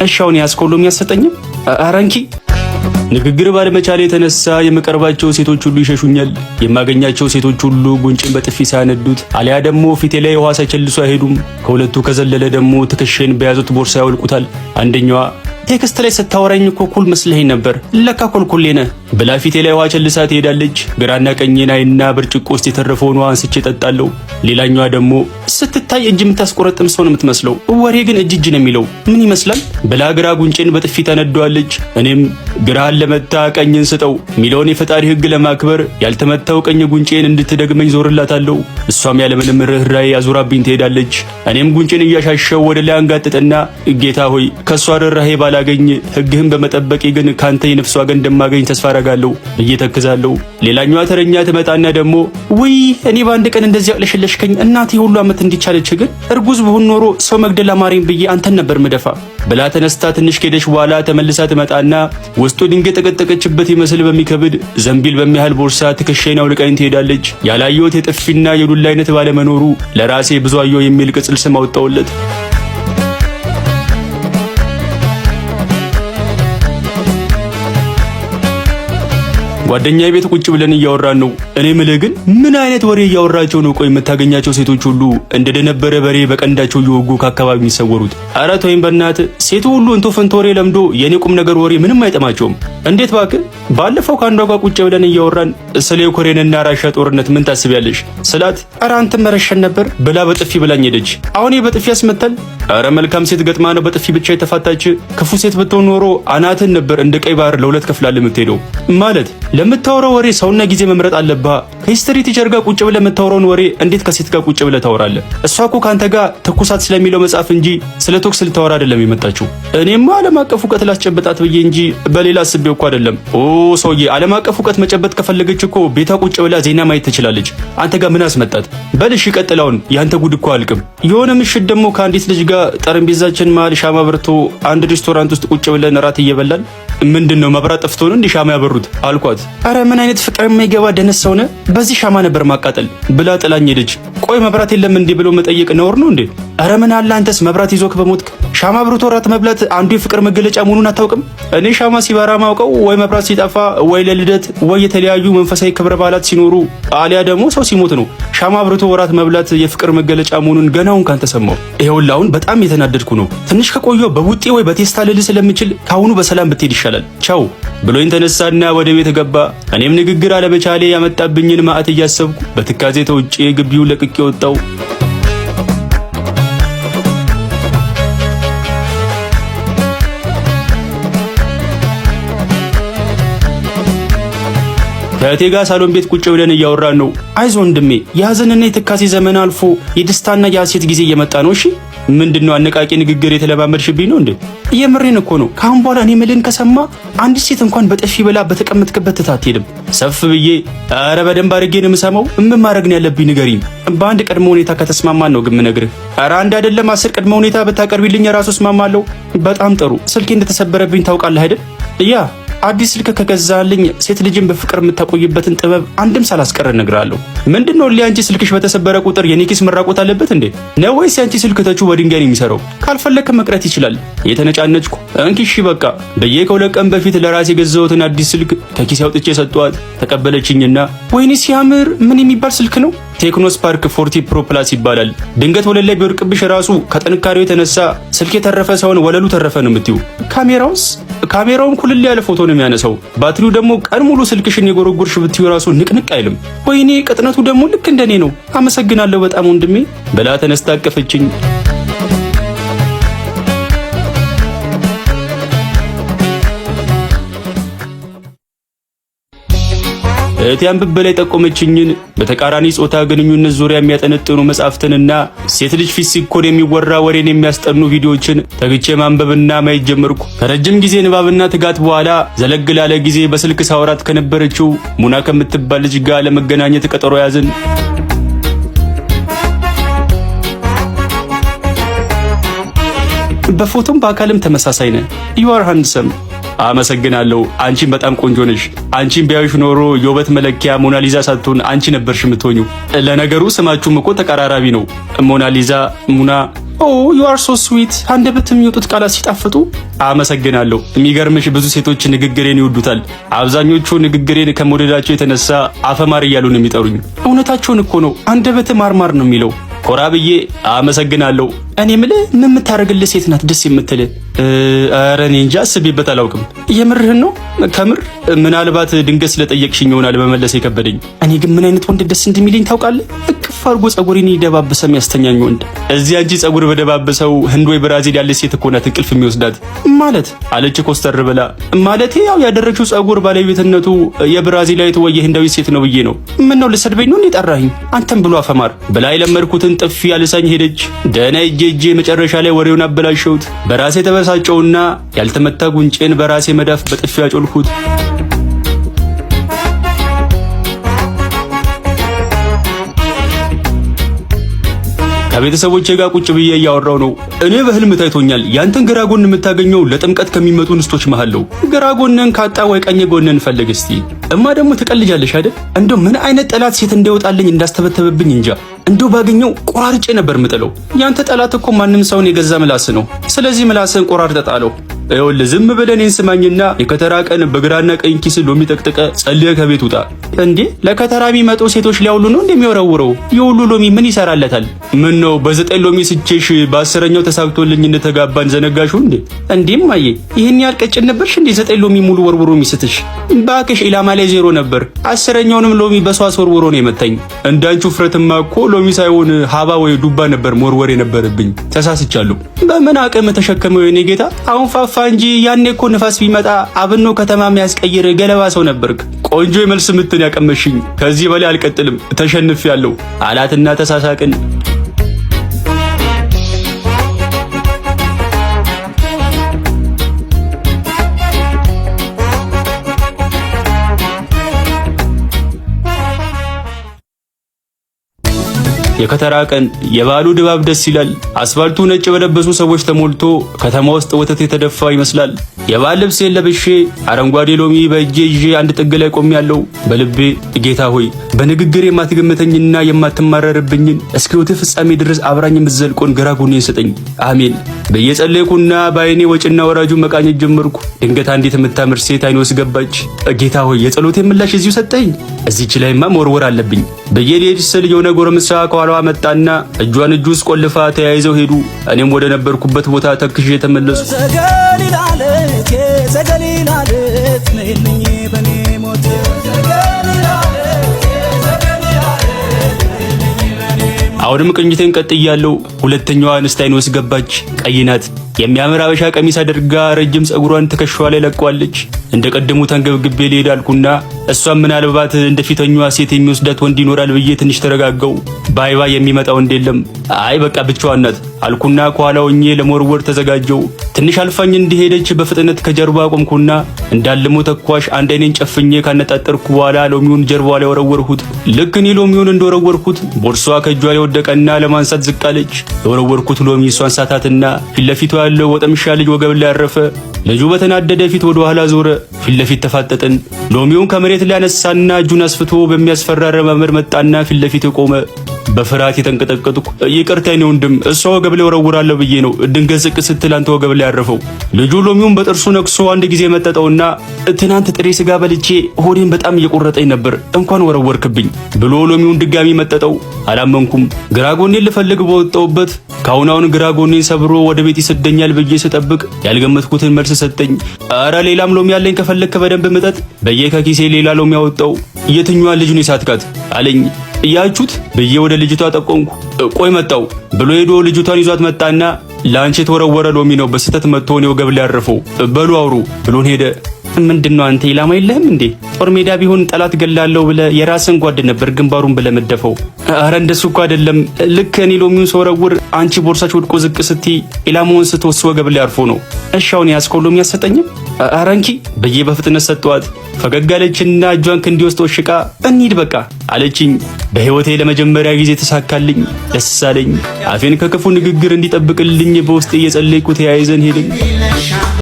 እሻውን ያስኮሎም ያሰጠኝም አራንኪ ንግግር ባለመቻሌ የተነሳ የመቀርባቸው ሴቶች ሁሉ ይሸሹኛል። የማገኛቸው ሴቶች ሁሉ ጉንጭን በጥፊ ሳያነዱት አሊያ ደግሞ ፊቴ ላይ ውሃ ሳይቸልሱ አይሄዱም። ከሁለቱ ከዘለለ ደግሞ ትከሻዬን በያዙት ቦርሳ ያወልቁታል። አንደኛዋ ቴክስት ላይ ስታወራኝ እኮ ኩል መስለኝ ነበር ለካ ኮልኩሌ ነህ ብላ ፊቴ ላይ ውሃ ቸልሳ ትሄዳለች። ግራና ቀኝን አይና ብርጭቆ ውስጥ የተረፈውን ውሃ አንስቼ እጠጣለሁ። ሌላኛዋ ደግሞ ስትታይ እጅ የምታስቆረጥም ሰው ነው የምትመስለው፣ ወሬ ግን እጅ ነው የሚለው ምን ይመስላል ብላ ግራ ጉንጬን በጥፊ ታነደዋለች። እኔም ግራህን ለመታ ቀኝን ስጠው ሚለውን የፈጣሪ ሕግ ለማክበር ያልተመታው ቀኝ ጉንጬን እንድትደግመኝ ዞርላታለሁ። እሷም ያለምንም ርህራሄ አዙራብኝ ትሄዳለች። እኔም ጉንጬን እያሻሸው ወደ ላይ አንጋጥጥና ጌታ ሆይ ከሷ ርህራሄ ባላገኝ ሕግህን በመጠበቄ ግን ካንተ የነፍስ ዋጋ እንደማገኝ ተስፋ አረጋለሁ ብዬ ተክዛለሁ። ሌላኛዋ ተረኛ ትመጣና ደግሞ ውይ እኔ በአንድ ቀን እንደዚህ ያለሽለሽከኝ እናቴ ሁሉ አመት እንዲቻለች ግን እርጉዝ ብሆን ኖሮ ሰው መግደል አማረኝ ብዬ አንተን ነበር ምደፋ ብላ ተነስታ ትንሽ ከሄደች በኋላ ተመልሳ ትመጣና ውስጡ ድንጋይ ተቀጠቀችበት ይመስል በሚከብድ ዘንቢል በሚያህል ቦርሳ ትከሻዬን አውልቃኝ ትሄዳለች። ያላየሁት የጥፊና የዱላ አይነት ባለመኖሩ ለራሴ ብዙ አየሁ የሚል ቅጽል ስም አወጣሁለት። ጓደኛዬ ቤት ቁጭ ብለን እያወራን ነው። እኔ ምልህ ግን ምን አይነት ወሬ እያወራቸው ነው? ቆይ የምታገኛቸው ሴቶች ሁሉ እንደደነበረ በሬ በቀንዳቸው እየወጉ ከአካባቢ የሚሰወሩት። ኧረ ተወይም በእናትህ ሴቱ ሁሉ እንቶ ፈንቶ ወሬ ለምዶ የኔ ቁም ነገር ወሬ ምንም አይጠማቸውም። እንዴት ባክህ? ባለፈው ከአንዷ ጋር ቁጭ ብለን እያወራን ስለ ዩክሬንና ራሻ ጦርነት ምን ታስቢያለሽ ስላት ኧረ አንተም መረሸን ነበር ብላ በጥፊ ብላኝ ሄደች። አሁን በጥፊ ያስመታል? ኧረ መልካም ሴት ገጥማ ነው በጥፊ ብቻ የተፋታች። ክፉ ሴት ብትሆን ኖሮ አናትን ነበር እንደ ቀይ ባህር ለሁለት ከፍላል የምትሄደው ማለት ለምታወራው ወሬ ሰውና ጊዜ መምረጥ አለብህ። ከሂስትሪ ቲቸር ጋር ቁጭ ብለህ የምታወራውን ወሬ እንዴት ከሴት ጋር ቁጭ ብለህ ታወራለህ? እሷ እኮ ካንተ ጋር ትኩሳት ስለሚለው መጽሐፍ እንጂ ስለ ቶክስ ልታወራ አይደለም የመጣችው። እኔማ ዓለም አቀፍ እውቀት ላስጨበጣት ብዬ እንጂ በሌላ አስቤው እኮ አይደለም። ኦ ሰውዬ ዓለም አቀፍ እውቀት መጨበጥ ከፈለገች እኮ ቤቷ ቁጭ ብላ ዜና ማየት ትችላለች። አንተ ጋር ምን አስመጣት? በልሽ ይቀጥላውን ያንተ ጉድ እኮ አልቅም። የሆነ ምሽት ደግሞ ከአንዲት ልጅ ጋር ጠረጴዛችን መሀል ሻማ በርቶ አንድ ሬስቶራንት ውስጥ ቁጭ ብለን እራት እየበላን ምንድነው መብራት ጠፍቶ ነው እንዴ ሻማ ያበሩት አልኳት። አረ ምን አይነት ፍቅር የማይገባ ደነስ ሰውነ በዚህ ሻማ ነበር ማቃጠል ብላ ጥላኝ ሄደች። ቆይ መብራት የለም እንዴ ብሎ መጠየቅ ነውር ነው እንዴ? አረ ምን አለ አንተስ መብራት ይዞክ በሞትክ። ሻማ አብርቶ እራት መብላት አንዱ የፍቅር መገለጫ መሆኑን አታውቅም? እኔ ሻማ ሲበራ ማውቀው ወይ መብራት ሲጠፋ ወይ ለልደት ወይ የተለያዩ መንፈሳዊ ክብረ በዓላት ሲኖሩ አሊያ ደግሞ ሰው ሲሞት ነው። ሻማ አብርቶ እራት መብላት የፍቅር መገለጫ መሆኑን ገናውን ካንተ ሰማው። ይሄውልህ አሁን በጣም የተናደድኩ ነው። ትንሽ ከቆየው በውጤ ወይ በቴስታ ልል ስለምችል ካሁኑ በሰላም ብትሄድ ይሻላል። ቻው ብሎኝ ተነሳና ወደ ቤት ገባ። እኔም ንግግር አለመቻሌ ያመጣብኝን ማዕት እያሰብኩ በትካዜ ተውጬ ግቢውን ለቅቄ ወጣው። ከእቴ ጋር ሳሎን ቤት ቁጭ ብለን እያወራን ነው። አይዞህ ወንድሜ የሐዘንና የትካዜ ዘመን አልፎ የደስታና የሐሴት ጊዜ እየመጣ ነው። እሺ ምንድነው አነቃቂ ንግግር የተለማመድሽብኝ ነው እንዴ? የምሬን እኮ ነው። ካሁን በኋላ እኔ ምልን ከሰማ አንዲት ሴት እንኳን በጥፊ ብላ በተቀመጥክበት ትታትሄድም። ሰፍ ብዬ ኧረ በደንብ አድርጌ ነው የምሰማው። ምን ማድረግ ነው ያለብኝ ንገሪኝ። በአንድ ቅድመ ሁኔታ ከተስማማን ነው ግን ምነግርህ። ኧረ አንድ አይደለም 10 ቅድመ ሁኔታ ብታቀርቢልኝ ራሱ እስማማለሁ። በጣም ጥሩ። ስልኬ እንደተሰበረብኝ ታውቃለህ አይደል? ያ አዲስ ስልክ ከገዛልኝ ሴት ልጅን በፍቅር የምታቆይበትን ጥበብ አንድም ሳላስቀር እነግራለሁ። ምንድነው አንቺ ስልክሽ በተሰበረ ቁጥር የኔኪስ መራቆት አለበት እንዴ? ነው ወይስ አንቺ ስልክ ተቹ በድንጋይ ነው የሚሰራው? ካልፈለክ መቅረት ይችላል። የተነጫነጭኩ እንኪ እሺ በቃ ብዬ ከሁለት ቀን በፊት ለራሴ የገዛሁትን አዲስ ስልክ ከኪስ አውጥቼ ሰጧት። ተቀበለችኝና ወይኔ ሲያምር ምን የሚባል ስልክ ነው? ቴክኖ ስፓርክ 40 ፕሮ ፕላስ ይባላል። ድንገት ወለል ላይ ቢወርቅብሽ ራሱ ከጥንካሬው የተነሳ ስልክ የተረፈ ሳይሆን ወለሉ ተረፈ ነው የምትዩ። ካሜራውም ኩልል ያለ ፎቶ ነው የሚያነሳው። ባትሪው ደግሞ ቀን ሙሉ ስልክሽን የጎረጎርሽ ብትዩ ራሱ ንቅንቅ አይልም። ወይኔ ቅጥነቱ ደግሞ ልክ እንደኔ ነው። አመሰግናለሁ በጣም ወንድሜ ብላ ተነስታ አቀፈችኝ። እቴ አንብቤ ላይ ጠቆመችኝን በተቃራኒ ጾታ ግንኙነት ዙሪያ የሚያጠነጥኑ መጻሕፍትንና ሴት ልጅ ፊት ሲኮን የሚወራ ወሬን የሚያስጠኑ ቪዲዮዎችን ተግቼ ማንበብና ማየት ጀመርኩ። ከረጅም ጊዜ ንባብና ትጋት በኋላ ዘለግ ላለ ጊዜ በስልክ ሳወራት ከነበረችው ሙና ከምትባል ልጅ ጋር ለመገናኘት ቀጠሮ ያዝን። በፎቶም በአካልም ተመሳሳይ ነን። you are handsome አመሰግናለሁ። አንቺም በጣም ቆንጆ ነሽ። አንቺን ቢያዩሽ ኖሮ የውበት መለኪያ ሞናሊዛ ሳትሆን አንቺ ነበርሽ የምትሆኙ። ለነገሩ ስማችሁም እኮ ተቀራራቢ ነው። ሞናሊዛ፣ ሙና። ኦ ዩ አር ሶ ስዊት። አንደበት የሚወጡት ቃላት ሲጣፍጡ። አመሰግናለሁ። የሚገርምሽ ብዙ ሴቶች ንግግሬን ይወዱታል። አብዛኞቹ ንግግሬን ከመውደዳቸው የተነሳ አፈማር እያሉ ነው የሚጠሩኝ። እውነታቸውን እኮ ነው። አንደበት ማርማር ነው የሚለው። ኮራ ብዬ አመሰግናለሁ። እኔ የምልህ ምን የምታደርግልህ ሴት ናት ደስ የምትልህ? ኧረ እኔ እንጃ፣ አስቤበት አላውቅም። የምርህን ነው? ከምር ምናልባት ድንገት ስለጠየቅሽኝ ይሆናል መመለስ የከበደኝ። እኔ ግን ምን አይነት ወንድ ደስ እንደሚለኝ ታውቃለህ? እቅፍ አድርጎ ጸጉሬን ይደባብሰ የሚያስተኛኝ ወንድ። እዚያ እንጂ ጸጉር በደባብሰው ህንድ ወይ ብራዚል ያለች ሴት እኮ ናት እንቅልፍ የሚወስዳት ማለት አለች ኮስተር ብላ። ማለቴ ያው ያደረግሽው ጸጉር ባለቤትነቱ የብራዚላዊት ወይ የህንዳዊ ሴት ነው ብዬ ነው። ምን ነው ልሰድበኝ ነው እንዴ ጠራኸኝ? አንተም ብሎ አፈማር ብላ የለመድኩትን ጥፊ ያልሳኝ ሄደች። ደህና እጄ መጨረሻ ላይ ወሬውን አበላሸሁት። በራሴ ተበሳጨውና ያልተመታ ጉንጬን በራሴ መዳፍ በጥፊ አጮልኩት። ከቤተሰቦቼ ጋር ቁጭ ብዬ እያወራው ነው። እኔ በህልም ታይቶኛል ያንተን ግራ ጎን የምታገኘው ለጥምቀት ከሚመጡ እንስቶች መሃል ነው። ግራ ጎንን ካጣ ወይ ቀኝ ጎንን ፈልግ እስቲ። እማ ደግሞ ትቀልጃለሽ አይደል? እንደው ምን አይነት ጠላት ሴት እንደወጣልኝ እንዳስተበተበብኝ እንጃ። እንደው ባገኘው ቆራርጬ ነበር ምጥለው። ያንተ ጠላት እኮ ማንም ሰውን የገዛ ምላስ ነው። ስለዚህ ምላስን ቆራርጠህ ጣለው። ይኸውልህ ዝም ብለህ እኔን ስማኝና የከተራ ቀን በግራና ቀኝ ኪስ ሎሚ ጠቅጥቀ ጸልየ ከቤት ውጣ። እንዴ ለከተራ የሚመጡ ሴቶች ሊያውሉ ነው እንደሚወረውረው? የሁሉ ሎሚ ምን ይሰራለታል? ምን ነው በዘጠኝ ሎሚ ስቼሽ በአስረኛው ተሳክቶልኝ እንደተጋባን ዘነጋሽው እንዴ? እንዴም ማዬ ይሄን ያህል ቀጭን ነበርሽ እንዴ? ዘጠኝ ሎሚ ሙሉ ወርውሮ የሚስትሽ? ባክሽ ኢላማ ላይ ዜሮ ነበር። አስረኛውንም ሎሚ በሷስ ወርውሮ ነው የመታኝ። እንዳንቹ ፍረትማ እኮ ሎሚ ሳይሆን ሀባ ወይ ዱባ ነበር መወርወር የነበረብኝ። ተሳስቻለሁ። በምን አቅም ተሸከመው የኔ ጌታ? አሁን ፋፋ እንጂ ያኔ እኮ ንፋስ ቢመጣ አብኖ ከተማ የሚያስቀይር ገለባ ሰው ነበርክ። ቆንጆ የመልስ ምትን ያቀመሽኝ። ከዚህ በላይ አልቀጥልም፣ ተሸንፌያለሁ አላትና ተሳሳቅን። የከተራ ቀን የባሉ ድባብ ደስ ይላል። አስፋልቱ ነጭ በለበሱ ሰዎች ተሞልቶ ከተማ ውስጥ ወተት የተደፋ ይመስላል። የባል ልብሴን ለብሼ አረንጓዴ ሎሚ በእጄ ይዤ አንድ ጥግ ላይ ቆሜያለሁ። በልቤ ጌታ ሆይ በንግግር የማትገምተኝና የማትማረርብኝን እስከ ሕይወትህ ፍጻሜ ድረስ አብራኝ የምትዘልቆን ግራ ጎኔን ስጠኝ፣ አሜን በየጸለይኩና በአይኔ ወጭና ወራጁ መቃኘት ጀመርኩ። ድንገት አንዲት የምታምር ሴት አይኔ ውስጥ ገባች። ጌታ ሆይ የጸሎቴን ምላሽ እዚሁ ሰጠኝ። እዚች ላይማ መወርወር አለብኝ ብዬ ልሄድ ስል የሆነ ጎረምሳ ከኋላዋ መጣና እጇን እጁ ውስጥ ቆልፋ ተያይዘው ሄዱ። እኔም ወደ ነበርኩበት ቦታ ተክሼ ተመለሱ። አሁንም ቅኝቴን ቀጥያለሁ። ሁለተኛዋ እንስት አይኔ ውስጥ ገባች። ቀይ ናት። የሚያምር አበሻ ቀሚስ አድርጋ ረጅም ጸጉሯን ትከሻዋ ላይ ለቋለች። እንደ ቀደሙ ተንገብግቤ ልሄድ አልኩና እሷም ምናልባት እንደ ፊተኛዋ ሴት የሚወስዳት ወንድ ይኖራል ብዬ ትንሽ ተረጋጋው። ባይባ የሚመጣ ወንድ የለም። አይ በቃ ብቻዋን ናት አልኩና ከኋላው ሆኜ ለመወርወር ተዘጋጀው። ትንሽ አልፋኝ እንደሄደች በፍጥነት ከጀርባ ቆምኩና እንዳልሞ ተኳሽ አንድ አይኔን ጨፍኜ ካነጣጠርኩ በኋላ ሎሚውን ጀርባዋ ላይ ወረወርኩት። ልክ እኔ ሎሚውን እንደወረወርኩት ቦርሷ ከእጇ ላይ ወደቀና ለማንሳት ዝቅ አለች። የወረወርኩት ሎሚ እሷን ሳታትና ፊት ለፊቷ ያለው ወጠምሻ ልጅ ወገብ ላይ አረፈ። ልጁ በተናደደ ፊት ወደ ኋላ ዞረ። ፊት ለፊት ተፋጠጥን። ሎሚውን ከመሬት ላይ አነሳና እጁን አስፍቶ በሚያስፈራ ረማመድ መጣና ፊት ለፊት ቆመ። በፍርሃት የተንቀጠቀጥኩ ይቅርታ የኔ ወንድም እሷ ወገብ ላይ ወረውራለሁ ብዬ ነው ድንገት ዝቅ ስትል አንተ ወገብ ላይ ያረፈው። ልጁ ሎሚውን በጥርሱ ነክሶ አንድ ጊዜ መጠጠውና ትናንት ጥሬ ስጋ በልቼ ሆዴን በጣም እየቆረጠኝ ነበር እንኳን ወረወርክብኝ ብሎ ሎሚውን ድጋሚ መጠጠው። አላመንኩም። ግራጎኔን ልፈልግ በወጣሁበት ካሁናውን ግራጎኔን ሰብሮ ወደ ቤት ይሰደኛል ብዬ ስጠብቅ ያልገመትኩትን መልስ ሰጠኝ። አረ ሌላም ሎሚ ያለኝ ከፈለክ በደንብ ምጠጥ ብዬ ከኪሴ ሌላ ሎሚ ያወጣው። የትኛዋ ልጅ ነው የሳትካት አለኝ። እያችሁት ብዬ ወደ ልጅቷ ጠቆምኩ። ቆይ መጣው ብሎ ሄዶ ልጅቷን ይዟት መጣና ላንቺ የተወረወረ ሎሚ ነው በስተት መጥቶ ነው ወገብ ላይ ያረፈው በሉ አውሩ ብሎን ሄደ። ምንድነው አንተ ኢላማ የለህም እንዴ? ጦር ሜዳ ቢሆን ጠላት ገላለሁ ብለ የራስን ጓድ ነበር ግንባሩን ብለ መደፈው። አረ እንደሱ እኮ አይደለም። ልክ እኔ ሎሚውን ሰወረውር አንቺ ቦርሳች ወድቆ ዝቅ ስትይ ኢላማውን ስትወስ ወገብ ላይ አርፎ ነው። እሻውን ያስኮ ሎሚ ያሰጠኝም አረንኪ ብዬ በፍጥነት ሰጠዋት። ፈገግ አለችና እጇን ክንዴ ውስጥ ወሽቃ እንሂድ በቃ አለችኝ። በህይወቴ ለመጀመሪያ ጊዜ ተሳካልኝ። ደስ አለኝ። አፌን ከክፉ ንግግር እንዲጠብቅልኝ በውስጤ እየጸለይኩ ተያይዘን ሄድን።